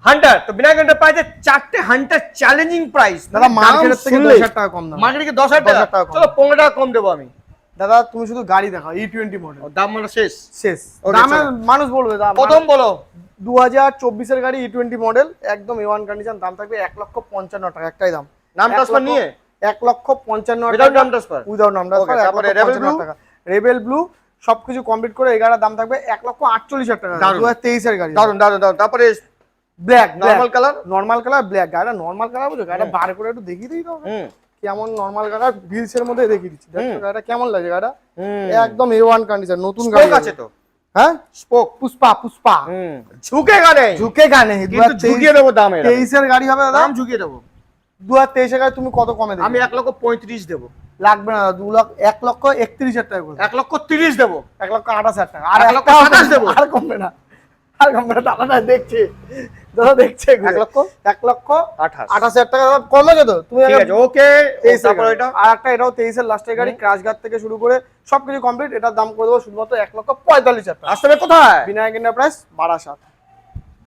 Hunter তো Vinayak এন্টারপ্রাইজে 4টে Hunter challenging price দাদা মার্কেটের থেকে 10,000 টাকা কম দাম। মার্কেটে 10,000 টাকা কম। চলো 15 টাকা কম দেবো আমি। দাদা তুমি শুধু গাড়ি দেখাও E20 মডেল, দাম মানে শেষ শেষ Okay, দামে চলো। মানুষ বলবে দাম। প্রথম বলো 2024 এর গাড়ি E20 মডেল, একদম A1 কন্ডিশন, দাম থাকবে 1,55,000 টাকা, একটাই দাম। নাম ট্রান্সফার নিয়ে 1,55,000 উইদাউট টাকা নাম ট্রান্সফার উইদাউট নাম ট্রান্সফার। Okay, তারপরে Rebel Blue? টাকা রেবেল ব্লু সবকিছু কমপ্লিট করে এই গাড়ির দাম থাকবে 1,48,000 টাকা, দারুণ। 2023 এর গাড়ি। দারুন দারুন দারুন। তারপরে black normal colour normal colour black. গাড়িটা নরমাল কালার বুঝো, গাড়িটা বার করে একটু দেখিয়ে দিই তো কেমন নরমাল কালার, ভিলসের মধ্যে দেখিয়ে দিচ্ছি। দেখো গাড়িটা কেমন লাগে, গাড়িটা একদম A1 কন্ডিশন, নতুন গাড়ি আছে তো। হ্যাঁ স্পোক পুষ্পা পুষ্পা ঝুঁকে গানে ঝুঁকে গানে কিন্তু ঝুঁকিয়ে দেবো দাম। 23 এর গাড়ি হবে দাদা, দাম ঝুঁকিয়ে দেবো 2023 এর গাড়ি তুমি কত কমে দেবে? আমি 1,35,000 দেবো। লাগবে না, 1,31,000 টাকা করে, 1,30,000 দেবো। 1,28,000 টাকা, আর 1,27,000 দেবো। আর কমবে না, আর কমবে না। দাদা দেখছে, দাদা দেখছে, 1,28,000 টাকা কম লাগে তো। তুমি ঠিক আছে ওকে। তারপর এটা আর একটা, এটাও 23 এর লাস্টের গাড়ি, ক্র্যাশ গার্ড থেকে শুরু করে সবকিছু কমপ্লিট। এটার দাম করে দেবো শুধুমাত্র 1,45,000 টাকা। আসলে কোথায়? বিনায়ক এন্টারপ্রাইজ, বারাসাত।